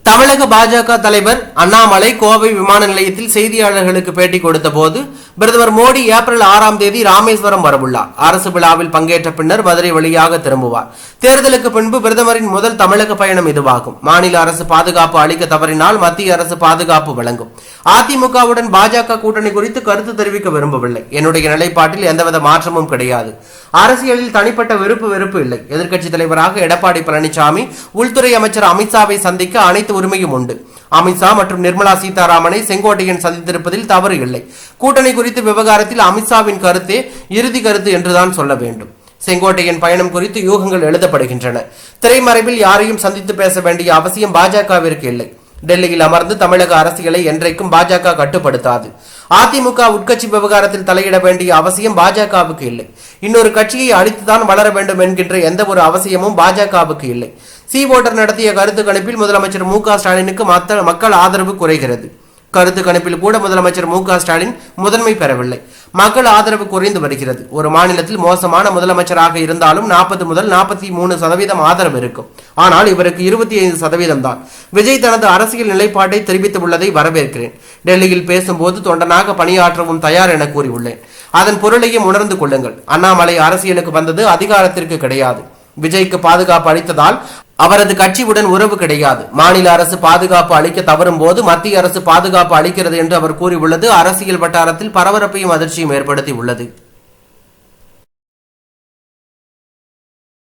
தமிழக பாஜக தலைவர் அண்ணாமலை கோவை விமான நிலையத்தில் செய்தியாளர்களுக்கு பேட்டி கொடுத்த போது பிரதமர் மோடி ஏப்ரல் 6ஆம் தேதி ராமேஸ்வரம் வரவுள்ளார். அரசு விழாவில் பங்கேற்ற பின்னர் மதுரை வழியாக திரும்புவார். தேர்தலுக்கு பின்பு பிரதமரின் முதல் தமிழக பயணம் இதுவாகும். மாநில அரசு பாதுகாப்பு அளிக்க தவறினால் மத்திய அரசு பாதுகாப்பு வழங்கும். அதிமுகவுடன் பாஜக கூட்டணி குறித்து கருத்து தெரிவிக்க விரும்பவில்லை. என்னுடைய நிலைப்பாட்டில் எந்தவித மாற்றமும் கிடையாது. அரசியலில் தனிப்பட்ட வெறுப்பு இல்லை. எதிர்க்கட்சித் தலைவராக எடப்பாடி பழனிசாமி, உள்துறை அமைச்சர் அமித்ஷாவை சந்திக்க அனைத்து உரிமையும் உண்டு. அமித்ஷா மற்றும் நிர்மலா சீதாராமனை செங்கோட்டையன் சந்தித்திருப்பதில் தவறு இல்லை. கூட்டணி குறித்த விவகாரத்தில் அமித்ஷாவின் கருத்தே இறுதி கருத்து என்றுதான் சொல்ல வேண்டும். செங்கோட்டையன் பயணம் குறித்து யூகங்கள் எழுதப்படுகின்றன. திரைமறைவில் யாரையும் சந்தித்து பேச வேண்டிய அவசியம் பாஜகவிற்கு இல்லை. டெல்லியில் அமர்ந்து தமிழக அரசியலை என்றைக்கும் பாஜக கட்டுப்படுத்தாது. அதிமுக உட்கட்சி விவகாரத்தில் தலையிட வேண்டிய அவசியம் பாஜகவுக்கு இல்லை. இன்னொரு கட்சியை அழித்துதான் வளர வேண்டும் என்கின்ற எந்த ஒரு அவசியமும் பாஜகவுக்கு இல்லை. சி ஓட்டர் நடத்திய கருத்து கணிப்பில் முதலமைச்சர் மு.க.ஸ்டாலினுக்கு மக்கள் ஆதரவு குறைகிறது. கருத்து கணிப்பில் கூட முதலமைச்சர் மு.க.ஸ்டாலின் முதன்மை பெறவில்லை. மக்கள் ஆதரவு குறைந்து வருகிறது. ஒரு மாநிலத்தில் மோசமான முதலமைச்சராக இருந்தாலும் 40 முதல் 43% ஆதரவு இருக்கும். ஆனால் இவருக்கு 25% தான். விஜய் தனது அரசியல் நிலைப்பாட்டை தெரிவித்துள்ளதை வரவேற்கிறேன். டெல்லியில் பேசும்போது தொண்டனாக பணியாற்றவும் தயார் என கூறியுள்ளேன். அதன் பொருளையும் உணர்ந்து கொள்ளுங்கள். அண்ணாமலை அரசியலுக்கு வந்தது அதிகாரத்திற்கு கிடையாது. விஜய்க்கு பாதுகாப்பு அளித்ததால் அவரது கட்சியுடன் உறவு கிடையாது. மாநில அரசு பாதுகாப்பு அளிக்க தவறும் போது மத்திய அரசு பாதுகாப்பு அளிக்கிறது என்று அவர் கூறியுள்ளது அரசியல் வட்டாரத்தில் பரபரப்பையும் அதிர்ச்சியும் ஏற்படுத்தி உள்ளது.